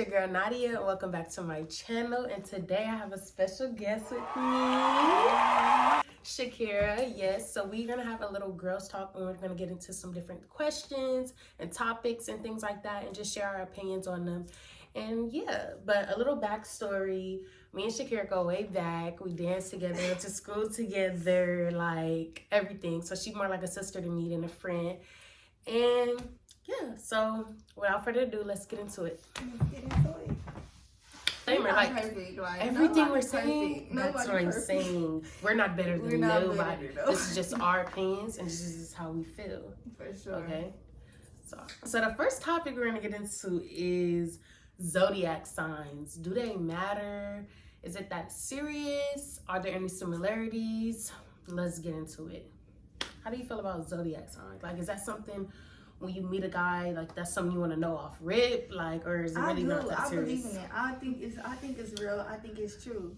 your girl Nadia, and welcome back to my channel. And today I have a special guest with me, Shakira. Yes, so we're gonna have a little girls talk, and we're gonna get into some different questions and topics and things like that, and just share our opinions on them. And yeah, but a little backstory. Me and Shakira go way back. We danced together, went to school together, like everything. So she's more like a sister to me than a friend. And yeah, so without further ado, let's get into it. Like perfect. Like, everything we're saying, that's what I'm saying. We're not better than nobody. This is just our opinions, and this is how we feel. For sure. Okay. So the first topic we're gonna get into is zodiac signs. Do they matter? Is it that serious? Are there any similarities? Let's get into it. How do you feel about zodiac signs? Like, is that something when you meet a guy, like that's something you want to know off rip, like, or is it really not that serious? I believe in it. I think it's real. I think it's true.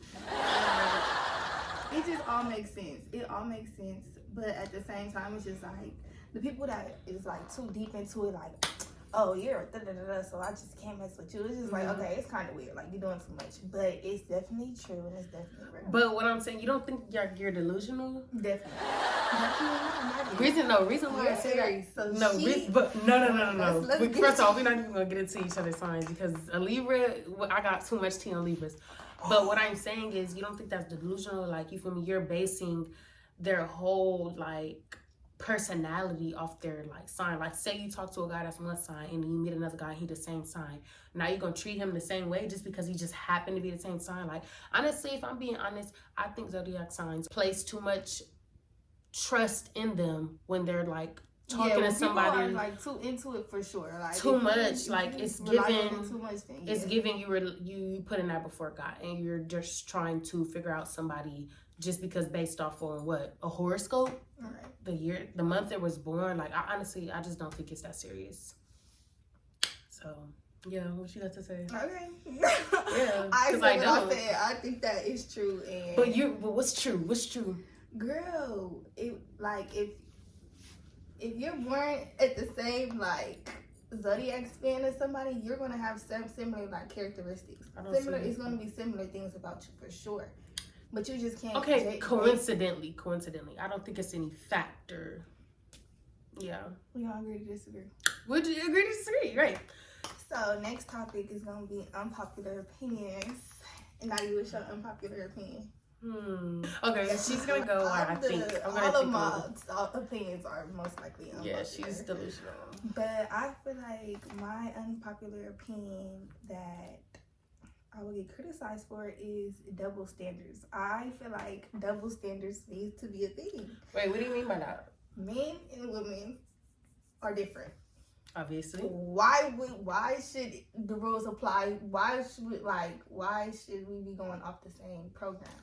It just all makes sense. It all makes sense. But at the same time, it's just like the people that is like too deep into it, like, oh, you're da-da-da-da, so I just can't mess with you. It's just like, okay, it's kind of weird. Like, you're doing too much. But it's definitely true, and it's definitely real. But what I'm saying, you don't think you're delusional? Definitely. Reason why I say that. So no. First of all, we're not even going to get into each other's signs because a Libra, I got too much tea on Libras. But what I'm saying is, you don't think that's delusional? Like, you feel me? You're basing their whole, like, personality off their like sign. Like, say you talk to a guy that's one sign and then you meet another guy, he the same sign. Now you're gonna treat him the same way just because he just happened to be the same sign. Like, honestly, if I'm being honest, I think zodiac signs place too much trust in them when they're like talking to somebody. People are, like, too into it for sure. Like, too much. Like, it's giving too much thing, it's giving you putting that before God, and you're just trying to figure out somebody just because based off on what? A horoscope? Right. The year, the month it was born. Like, I just don't think it's that serious. So, yeah, what you got to say? Okay. Yeah, I think that is true. And but what's true? What's true? Girl, if you're born at the same like zodiac span as somebody, you're gonna have some similar like characteristics. It's gonna be similar things about you for sure. But you just can't. Okay, coincidentally, I don't think it's any factor. Yeah. We gonna agree to disagree. Would you agree to disagree? Right. So next topic is gonna be unpopular opinions. And now you would show unpopular opinion. Okay, she's gonna go. All of my opinions are most likely unpopular. Yeah, she's delusional. But I feel like my unpopular opinion that I would get criticized for is double standards. I feel like double standards needs to be a thing. Wait, what do you mean by that? Men and women are different. Obviously. Why should the rules apply? Why should we be going off the same program?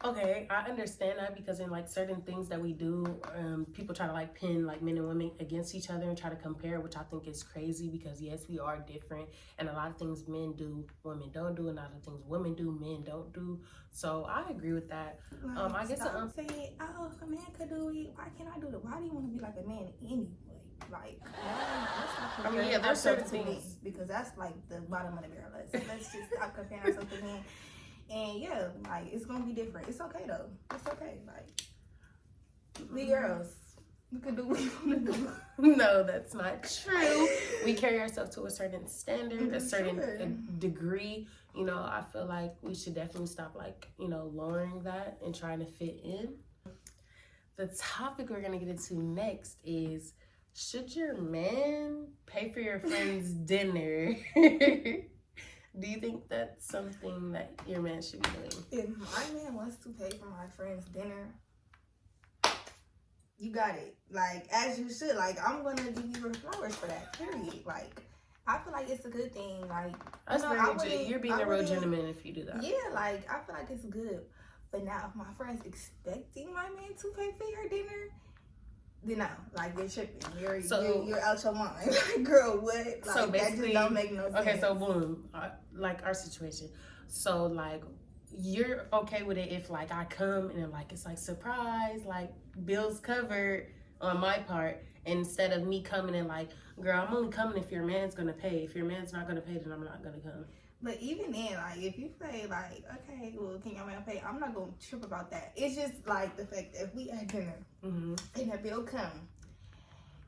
Okay, I understand that because in like certain things that we do, people try to like pin like men and women against each other and try to compare, which I think is crazy because yes, we are different, and a lot of things men do, women don't do, and a lot of things women do, men don't do. So I agree with that. I guess I'm saying, oh, a man could do it. Why can't I do it? Why do you want to be like a man anyway? Like, I mean, yeah, there's certain things because that's like the bottom of the barrel. Let's just stop comparing ourselves to men. And yeah, like, it's gonna be different. It's okay though. It's okay. Like, we girls, we can do what we want to do. No, that's not true. We carry ourselves to a certain standard, a certain degree. You know, I feel like we should definitely stop, like, you know, lowering that and trying to fit in. The topic we're gonna get into next is, should your man pay for your friend's dinner? Do you think that's something that your man should be doing? If my man wants to pay for my friend's dinner, you got it. Like, as you should. Like, I'm going to give you your flowers for that, period. Like, I feel like it's a good thing. Like, you're being a real gentleman if you do that. Yeah, like, I feel like it's good. But now, if my friend's expecting my man to pay for your dinner, then no, like, you're tripping. You're out your mind. Like, girl, what? Like, so basically, that just don't make no sense. Okay, so boom, like our situation. So like, you're okay with it if like I come and like it's like surprise, like bills covered on my part. Instead of me coming in like, girl, I'm only coming if your man's gonna pay. If your man's not gonna pay, then I'm not gonna come. But even then, like, if you say, like, okay, well, can your man pay? I'm not going to trip about that. It's just, like, the fact that if we at dinner and that bill come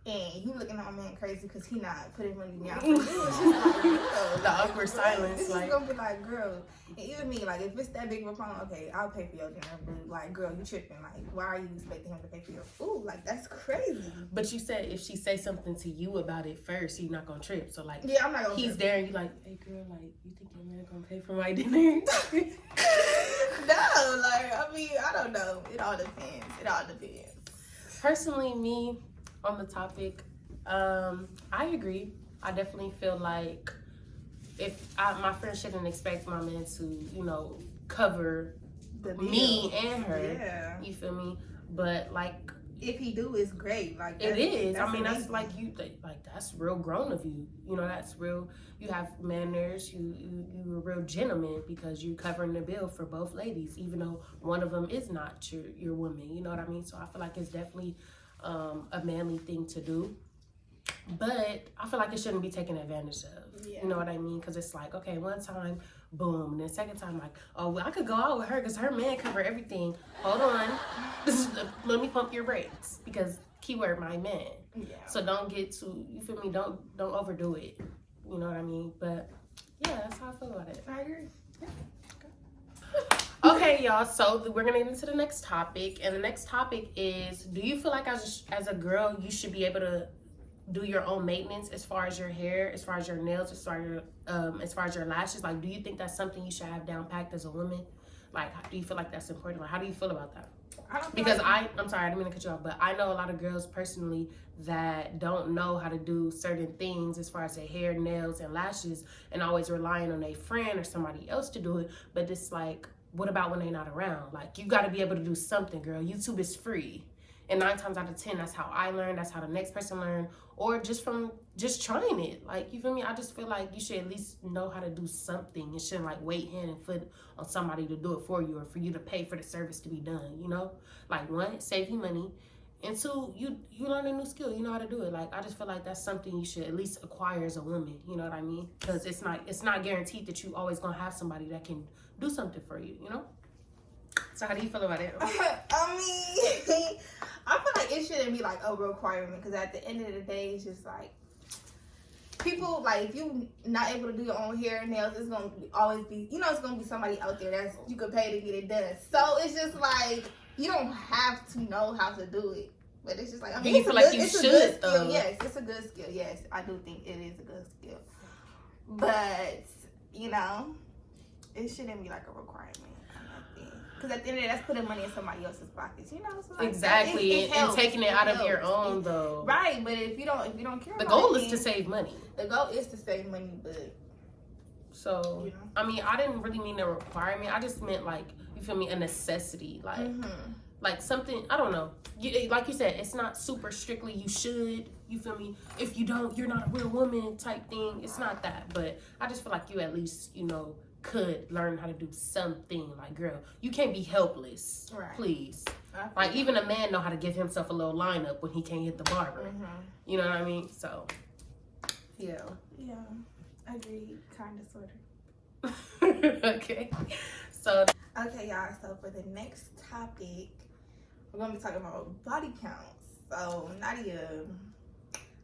and you looking at my man crazy because he not putting money down for you, it's just like, girl, The awkward silence. This like, is going to be like, girl, and even me, like, if it's that big of a problem, okay, I'll pay for your dinner. But, like, girl, you tripping. Like, why are you expecting him to pay for your food? Like, that's crazy. But you said if she say something to you about it first, you're not gonna trip. So like, yeah, I'm not gonna he's trip. there and you like, hey girl, like, you think your man gonna pay for my dinner? No, like, I mean, I don't know. It all depends. It all depends. Personally, me on the topic, I agree. I definitely feel like my friend shouldn't expect my man to, you know, cover me and her. Yeah. You feel me? But like, if he do, it's great. Like it is. I mean, amazing. that's like that's real grown of you. You know, that's real. You have manners. You a real gentleman because you're covering the bill for both ladies, even though one of them is not your woman. You know what I mean? So I feel like it's definitely a manly thing to do. But I feel like it shouldn't be taken advantage of. Yeah. You know what I mean? Because it's like, okay, one time, boom. And then second time, like, oh, well, I could go out with her because her man cover everything. Hold on. Let me pump your brakes. Because keyword, my man. Yeah. So don't get too, you feel me? Don't overdo it. You know what I mean? But yeah, that's how I feel about it. I agree. Okay, y'all, so we're gonna get into the next topic. And the next topic is, do you feel like as a girl, you should be able to do your own maintenance as far as your hair, as far as your nails, as far as your lashes? Like, do you think that's something you should have down packed as a woman? Like, do you feel like that's important? Like, how do you feel about that? Because I'm sorry, I didn't mean to cut you off, but I know a lot of girls personally that don't know how to do certain things as far as their hair, nails, and lashes, and always relying on a friend or somebody else to do it. But it's like, what about when they're not around? Like, you got to be able to do something, girl. YouTube is free. And 9 times out of 10, that's how I learned. That's how the next person learned. Or just from just trying it. Like, you feel me? I just feel like you should at least know how to do something. You shouldn't, like, wait hand and foot on somebody to do it for you or for you to pay for the service to be done, you know? Like, 1, save you money. And 2, you learn a new skill. You know how to do it. Like, I just feel like that's something you should at least acquire as a woman. You know what I mean? Because it's not guaranteed that you always going to have somebody that can do something for you, you know? So how do you feel about it? I mean, I feel like it shouldn't be like a requirement because at the end of the day, it's just like people like if you not able to do your own hair and nails, it's gonna always be it's gonna be somebody out there that's you could pay to get it done. So it's just like you don't have to know how to do it, but it's just like I mean, do you feel like you should though? Yes, it's a good skill. Yes, I do think it is a good skill, but it shouldn't be like a requirement. Because at the end of the day, that's putting money in somebody else's pockets, So like exactly, and taking it out of your own, though. Right, but if you don't care, the goal is to save money. The goal is to save money, but so I mean, I didn't really mean a requirement. I just meant like you feel me, a necessity, like like something. I don't know. Like you said, it's not super strictly you should. You feel me? If you don't, you're not a real woman type thing. It's not that, but I just feel like you at least could learn how to do something. Like, girl, you can't be helpless, right? Please. Like, even a man know how to give himself a little lineup when he can't hit the barber. You know what I mean? So yeah, agreed, kind of, sort of. Okay, so y'all, so for the next topic we're gonna be talking about body counts. So Nadia,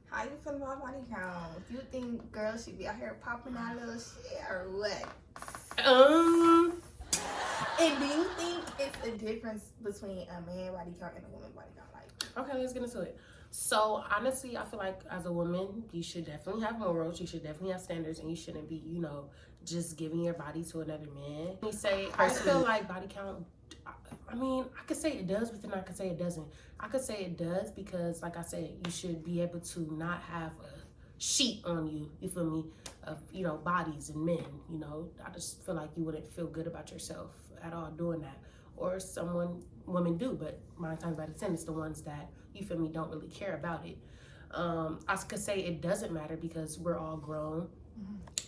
how you feel about body count? Do you think girls should be out here popping that little shit or what? And do you think it's a difference between a man body count and a woman body count? Like, okay, let's get into it. So honestly, I feel like as a woman, you should definitely have morals. You should definitely have standards, and you shouldn't be, just giving your body to another man. Let me say, I feel like body count. I mean, I could say it does, but then I could say it doesn't. I could say it does because, like I said, you should be able to not have a sheet on you. You feel me? Of bodies and men. I just feel like you wouldn't feel good about yourself at all doing that. Or women do, but 9 times out of 10, it's the ones that you feel me don't really care about it. I could say it doesn't matter because we're all grown,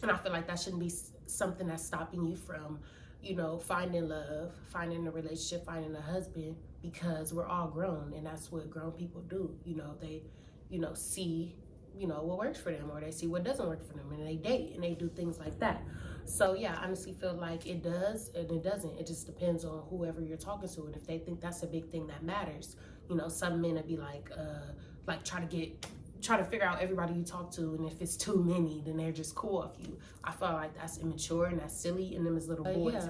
and I feel like that shouldn't be something that's stopping you from finding love, finding a relationship, finding a husband because we're all grown, and that's what grown people do. You know, they, see, what works for them, or they see what doesn't work for them, and they date and they do things like that. So yeah, I honestly feel like it does and it doesn't. It just depends on whoever you're talking to, and if they think that's a big thing that matters. Some men would be like try to figure out everybody you talk to, and if it's too many, then they're just cool off you. I feel like that's immature and that's silly, and them as little boys.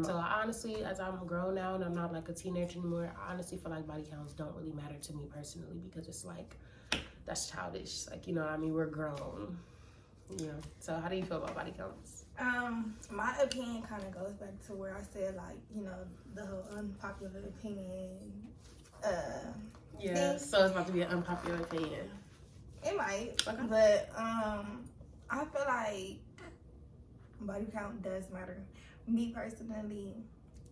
So I honestly, as I'm grown now and I'm not like a teenager anymore, I honestly feel like body counts don't really matter to me personally, because it's like, that's childish. Like, you know what I mean? We're grown. So how do you feel about body counts? My opinion kind of goes back to where I said, like, the whole unpopular opinion thing. So it's about to be an unpopular opinion. It might, okay. But I feel like body count does matter. Me personally,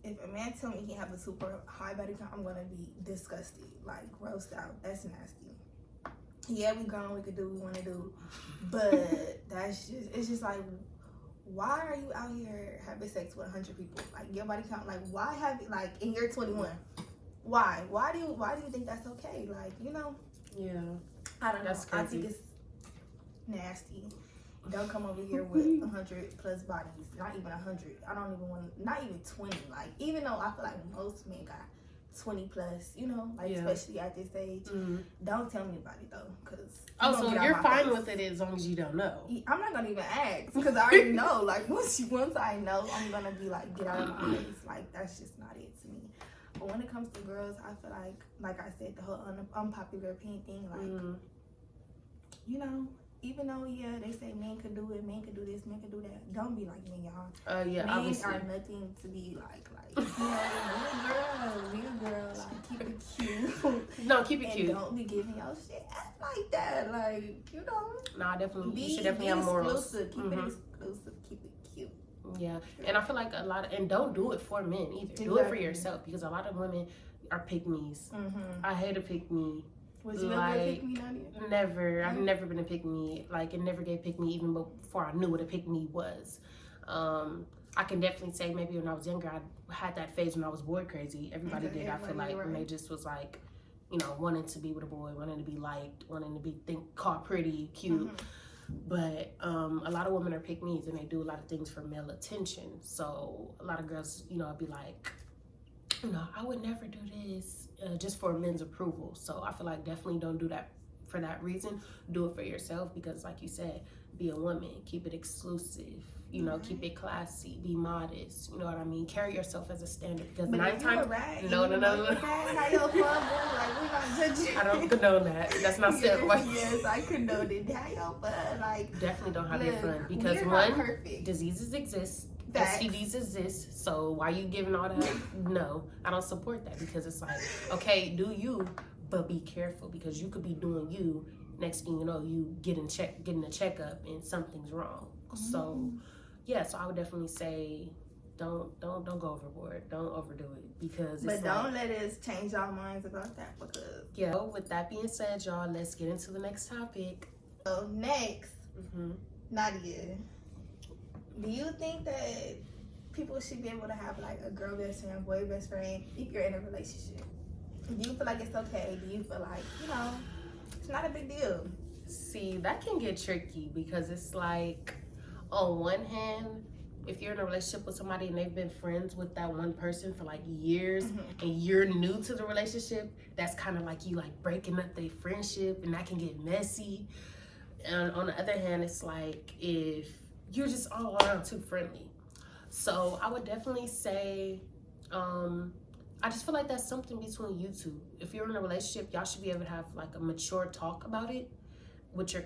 if a man tell me he have a super high body count, I'm gonna be disgusted, like grossed out. That's nasty. Yeah, we grown, we could do what we want to do, but it's just like, why are you out here having sex with 100 people? Like, your body count, like, why have you, like, and you're 21? Why do you think that's okay? Like, Yeah. I don't know. That's crazy. I think it's nasty. Don't come over here with 100 plus bodies. Not even 100. I don't even want. Not even 20. Like, even though I feel like most men got 20 plus. Especially at this age. Mm-hmm. Don't tell me about it though, cause. So you're fine with it as long as you don't know. I'm not gonna even ask, because I already know. Like, once I know, I'm gonna be like, get out of my face. Like, that's just not it to me. But when it comes to girls, I feel like I said, the whole unpopular opinion thing, like, even though, they say men could do it, men could do this, men could do that, don't be like men, y'all. Men obviously are nothing to be like, be a girl, like, keep it cute. No, keep it cute. And don't be giving your shit act like that, like, No, definitely, you should definitely have morals. Exclusive. Keep it exclusive, keep it cute. Yeah, and I feel like and don't do it for men either. Exactly. Do it for yourself, because a lot of women are pick-me's. I hate a pick-me. Was you ever a pick-me, Nadia? Never. I've never been a pick-me. Like, it never gave pick-me even before I knew what a pick-me was. I can definitely say maybe when I was younger, I had that phase when I was boy crazy. Everybody did, I feel like, when they just was like, wanting to be with a boy, wanting to be liked, wanting to be called pretty, cute. But a lot of women are pick-me's, and they do a lot of things for male attention. So a lot of girls, I'd be like, I would never do this just for men's approval. So I feel like definitely don't do that for that reason. Do it for yourself, because like you said, be a woman, keep it exclusive, keep it classy, be modest, you know what I mean? Carry yourself as a standard, because but 9 times, no. I don't condone that. That's not step one. Yes, I condone it. Have your fun, like, definitely don't have your fun, because diseases exist. STDs exist, so why you giving all that? No, I don't support that, because it's like, okay, do you, but be careful, because you could be doing you. Next thing you know, you getting a checkup and something's wrong. So, yeah, so I would definitely say, don't go overboard. Don't overdo it, because it's don't let us change our minds about that, because. Yeah. So with that being said, y'all, let's get into the next topic. So next, Nadia. Do you think that people should be able to have like a girl best friend, boy best friend if you're in a relationship? Do you feel like it's okay? Do you feel like, it's not a big deal? See, that can get tricky, because it's like, on one hand, if you're in a relationship with somebody and they've been friends with that one person for like years, and you're new to the relationship, that's kind of like you like breaking up their friendship, and that can get messy. And on the other hand, it's like if you're just all around too friendly. So I would definitely say, I just feel like that's something between you two. If you're in a relationship, y'all should be able to have like a mature talk about it, what your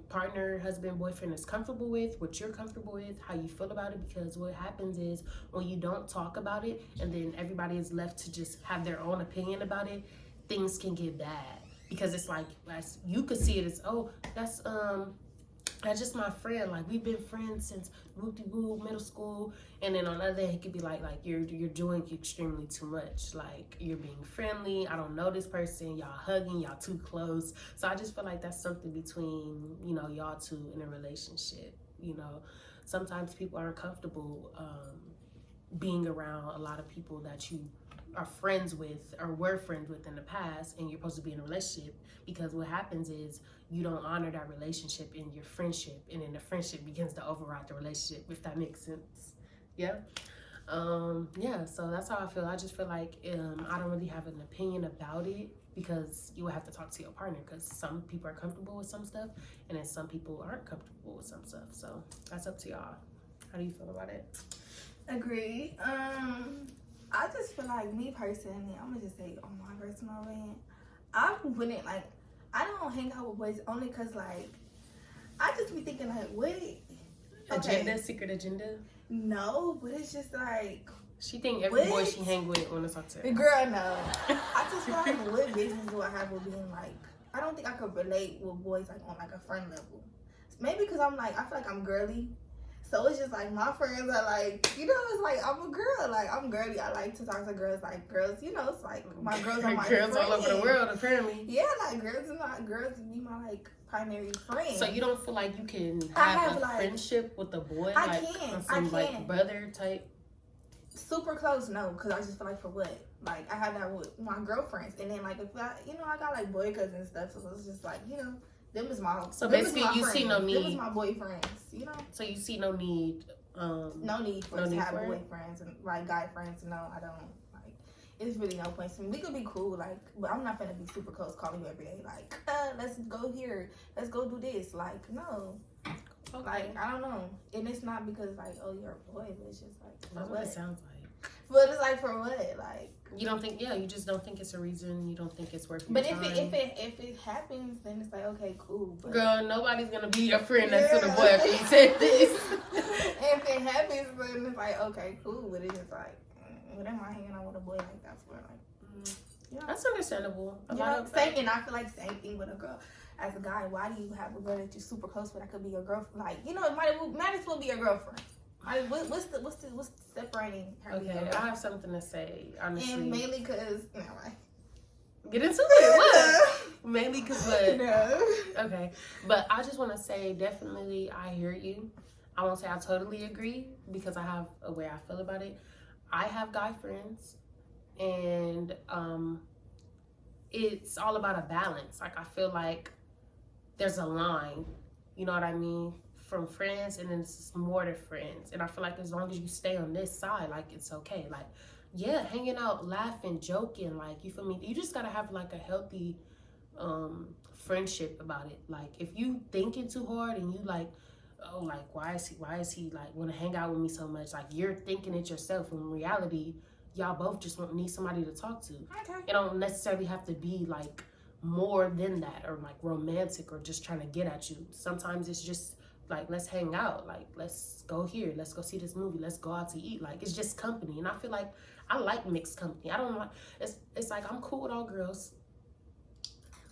partner, husband, boyfriend is comfortable with, what you're comfortable with, how you feel about it. Because what happens is, when you don't talk about it, and then everybody is left to just have their own opinion about it, things can get bad. Because it's like, you could see it as, oh, that's just my friend. Like, we've been friends since middle school. And then on the other hand, it could be like you're doing extremely too much. Like, you're being friendly. I don't know this person. Y'all hugging. Y'all too close. So I just feel like that's something between, y'all two in a relationship. Sometimes people aren't comfortable being around a lot of people that you are friends with or were friends with in the past, and you're supposed to be in a relationship, because what happens is you don't honor that relationship in your friendship, and then the friendship begins to override the relationship, if that makes sense. Yeah. Yeah, so that's how I feel. I just feel like I don't really have an opinion about it, because you would have to talk to your partner, because some people are comfortable with some stuff and then some people aren't comfortable with some stuff. So that's up to y'all. How do you feel about it? Agree. I just feel like, me personally, I'm gonna just say on my personal end, I wouldn't like. I don't hang out with boys only because like I just be thinking like, what Agenda, secret agenda. No, but it's just like she think every boy she hang with want to talk to her. Girl, no. I just feel like, what business do I have with being like? I don't think I could relate with boys like on like a friend level. Maybe because I'm like, I feel like I'm girly. So it's just like my friends are like, you know, it's like I'm a girl, like I'm girly. I like to talk to girls, like girls, you know, it's like my girls are my girls friends. all over the world apparently. Yeah, like girls be my like primary friend. So you don't feel like you can have a like, friendship with a boy? I like, can. Some, I can. Like brother type. Super close, no, because I just feel like for what? Like I have that with my girlfriends, and then like if I, you know, I got like boy cousins and stuff, so it's just like, you know. Them is my so basically you friends. see no need. Them is my boyfriends, you know. So you see no need. No need for us to have boyfriends and like guy friends. No, I don't. Like it's really no point to me. We could be cool, like, but I'm not gonna be super close, calling you every day, like, let's go here, let's go do this. Like, no. Okay. Like I don't know, and it's not because like, oh, you're a boy, but it's just like that's what it sounds like. But it's like for what? Like you don't think? Yeah, you just don't think it's a reason. You don't think it's worth. But if it happens, then it's like okay, cool. But girl, nobody's gonna be your friend next to the boy after you said this. If it happens, then it's like okay, cool. But it's just like, what am I hanging out with a boy like that for? Like, you know, that's understandable. And I feel like same thing with a girl. As a guy, why do you have a girl that you're super close with? That could be your girlfriend. Like, you know, it might as well be your girlfriend. What's the separating her? Okay, I have something to say, honestly. And mainly because, get into it. What? Mainly because what? No. Okay, but I just want to say, definitely, I hear you. I won't say I totally agree, because I have a way I feel about it. I have guy friends, and it's all about a balance. Like, I feel like there's a line, you know what I mean, from friends, and then it's more to friends. And I feel like as long as you stay on this side, like, it's okay. Like, yeah, hanging out, laughing, joking, like, you feel me? You just gotta have like a healthy friendship about it. Like, if you thinking too hard and you like, oh, like, why is he like want to hang out with me so much? Like, you're thinking it yourself. When in reality, y'all both just need somebody to talk to. Okay. It don't necessarily have to be like more than that, or like romantic, or just trying to get at you. Sometimes it's just like, let's hang out, like, let's go here, let's go see this movie, let's go out to eat. Like, it's just company. And I feel like I like mixed company. I don't like, it's like I'm cool with all girls,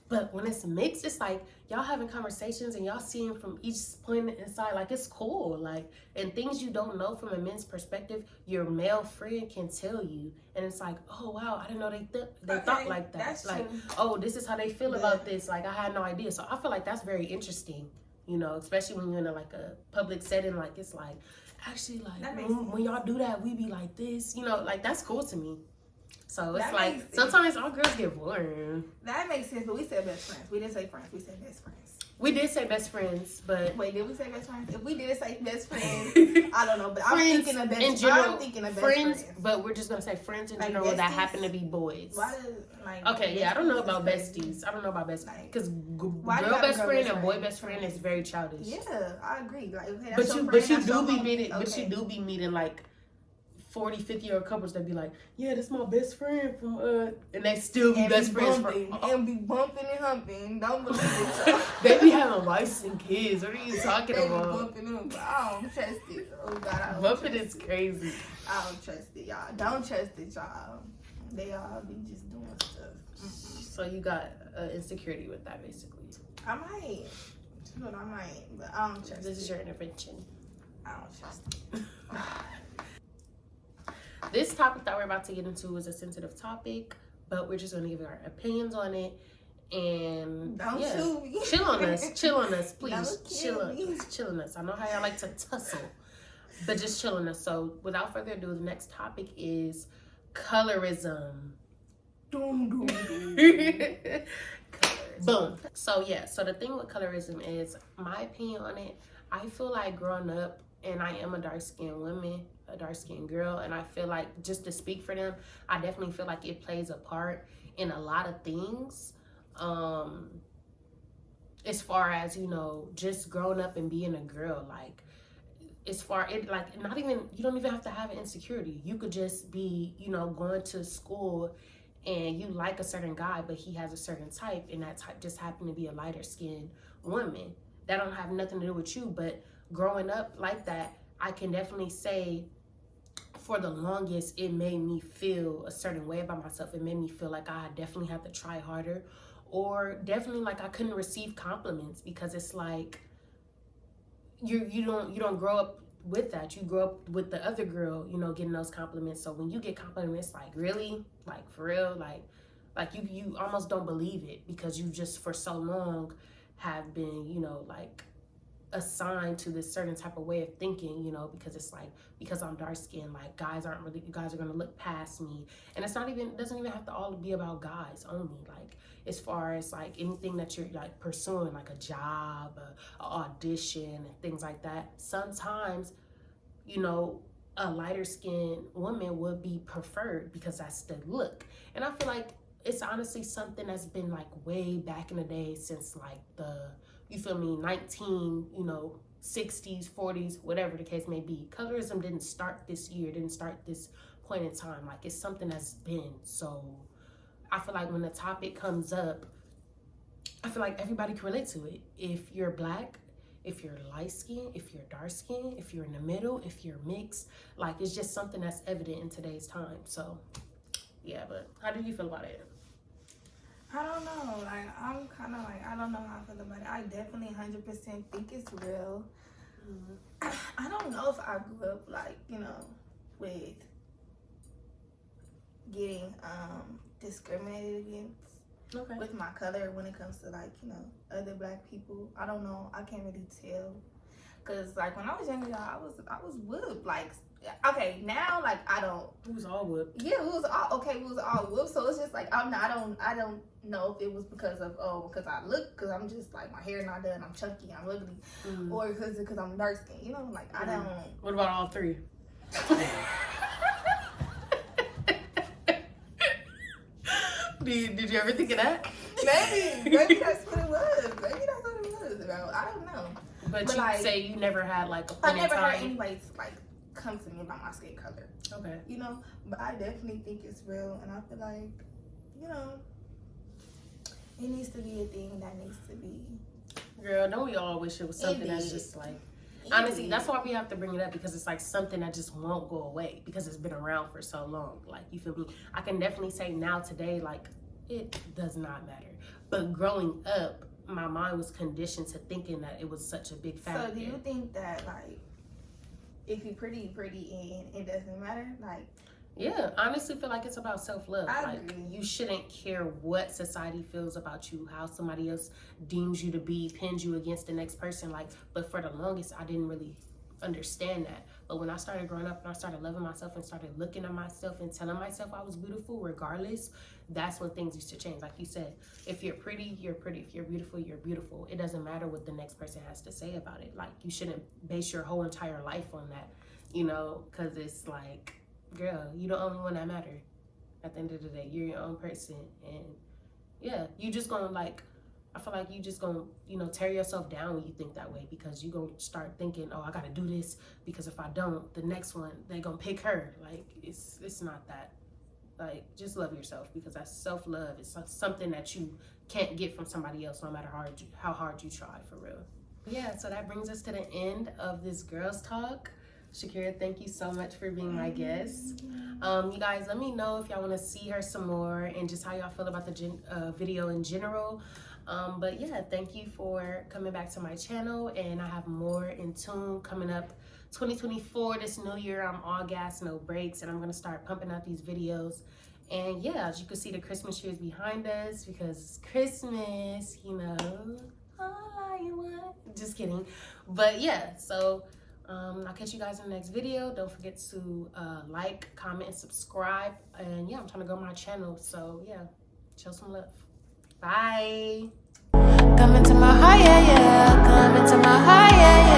but when it's mixed, it's like y'all having conversations and y'all seeing from each point inside. Like, it's cool. Like, and things you don't know from a men's perspective, your male friend can tell you. And it's like, oh, wow, I didn't know they thought like that. That's like, true. Oh, this is how they feel about this. Like, I had no idea. So I feel like that's very interesting, you know, especially when you're in like a public setting. Like, it's like, actually, like, when y'all do that, we be like this, you know, like, that's cool to me. So it's like, sometimes all girls get boring. That makes sense, but we said best friends. We didn't say friends. We said best friends. We did say best friends, but... Wait, did we say best friends? If we did say best friends, I don't know, but I'm thinking of best friends. I'm thinking of best friends. But we're just going to say friends in like general besties? That happen to be boys. Why does, like... Okay, yeah, I don't know about besties. I don't know about besties. Because girl best friend and boy best friend is very childish. Yeah, I agree. Like, okay, that's but you do be meeting like 40, 50-year-old couples that be like, yeah, that's my best friend from and they still be best friends and be bumping and humping. Don't believe it. They be having wives and kids. What are you talking they about? Be bumping them. I don't trust it. Oh God, bumping is crazy. I don't trust it, y'all. Don't trust it, y'all. They all be just doing stuff. Mm-hmm. So you got insecurity with that, basically. I might. But I might. But I don't trust it. This is your intervention. I don't trust it. This topic that we're about to get into is a sensitive topic, but we're just going to give our opinions on it. And sue me. Chill on us, please. Chill on us. I know how y'all like to tussle, but just chill on us. So without further ado, the next topic is colorism. Doom, doom, doom. Colorism. Boom. So yeah, so the thing with colorism is, my opinion on it, I feel like growing up, and I am a dark-skinned woman, a dark-skinned girl, and I feel like, just to speak for them, I definitely feel like it plays a part in a lot of things. As far as, you know, just growing up and being a girl, like, as far it like, not even, you don't even have to have an insecurity. You could just be, you know, going to school and you like a certain guy, but he has a certain type, and that type just happened to be a lighter skinned woman. That don't have nothing to do with you. But growing up like that, I can definitely say, for the longest, it made me feel a certain way about myself. It made me feel like I definitely have to try harder, or definitely like I couldn't receive compliments, because it's like, you don't grow up with that. You grow up with the other girl, you know, getting those compliments. So when you get compliments, like, really, like, for real, like you almost don't believe it, because you just for so long have been, you know, like, assigned to this certain type of way of thinking, you know, because it's like, because I'm dark skinned, like, guys are gonna look past me. And it's not even, it doesn't even have to all be about guys only. Like, as far as like anything that you're like pursuing, like a job, a audition, and things like that, sometimes, you know, a lighter skinned woman would be preferred because that's the look. And I feel like it's honestly something that's been like way back in the day, since like the, you feel me, 19, you know, 60s, 40s, whatever the case may be. Colorism didn't start this year, didn't start this point in time. Like, it's something that's been. So I feel like when the topic comes up, I feel like everybody can relate to it. If you're black, if you're light skinned, if you're dark skinned, if you're in the middle, if you're mixed, like, it's just something that's evident in today's time. So yeah, but how do you feel about it? I don't know. Like, I'm kind of like, I don't know how I feel about it. I definitely 100% think it's real. I don't know if I grew up, like, you know, with getting discriminated against with my color when it comes to, like, you know, other black people. I don't know. I can't really tell. Cause like when I was younger, I was whooped. Like, okay, now, like, I don't. It was all whooped. Yeah, we was all whooped. So it's just like, I don't know if it was because I look, cause I'm just like, my hair not done, I'm chunky, I'm ugly, or cause I'm dark skinned. You know, like, I don't. What about all three? Did you ever think of that? Maybe that's what it was. Maybe that's what it was, bro. I don't know. But you like, say you never had like a point I never in time. heard anybody like come to me about my skin color. Okay. You know, but I definitely think it's real, and I feel like, you know, it needs to be a thing that needs to be. Girl, don't we all wish it was something that's just like, honestly, that's why we have to bring it up, because it's like something that just won't go away, because it's been around for so long. Like, you feel me? I can definitely say now today, like, it does not matter. But growing up, my mind was conditioned to thinking that it was such a big factor. So do you think that, like, if you're pretty and it doesn't matter? Like, yeah, I honestly feel like it's about self-love. I like, agree. You shouldn't care what society feels about you, how somebody else deems you to be, pins you against the next person. Like, but for the longest, I didn't really understand that. But when I started growing up and I started loving myself and started looking at myself and telling myself I was beautiful regardless, that's when things used to change. Like you said, if you're pretty, you're pretty. If you're beautiful, you're beautiful. It doesn't matter what the next person has to say about it. Like, you shouldn't base your whole entire life on that, you know, because it's like, girl, you're the only one that matter. At the end of the day, you're your own person. And yeah, you just gonna, like, I feel like you just gonna, you know, tear yourself down when you think that way, because you gonna start thinking, oh, I gotta do this, because if I don't, the next one, they gonna pick her. Like, it's not that. Like, just love yourself, because that's self-love. It's something that you can't get from somebody else, no matter how hard you try, for real. Yeah, so that brings us to the end of this Girls Talk. Shakira, thank you so much for being my guest. You guys, let me know if y'all want to see her some more, and just how y'all feel about the video in general. But yeah, thank you for coming back to my channel, and I have more in tune coming up 2024, this new year. I'm all gas, no brakes, and I'm gonna start pumping out these videos. And yeah, as you can see, the Christmas tree is behind us because it's Christmas, you know. All I want. Just kidding. But yeah, so I'll catch you guys in the next video. Don't forget to like, comment, and subscribe. And yeah, I'm trying to grow my channel. So yeah, show some love. Bye. Come into my heart, yeah, yeah. Come into my heart, yeah, yeah.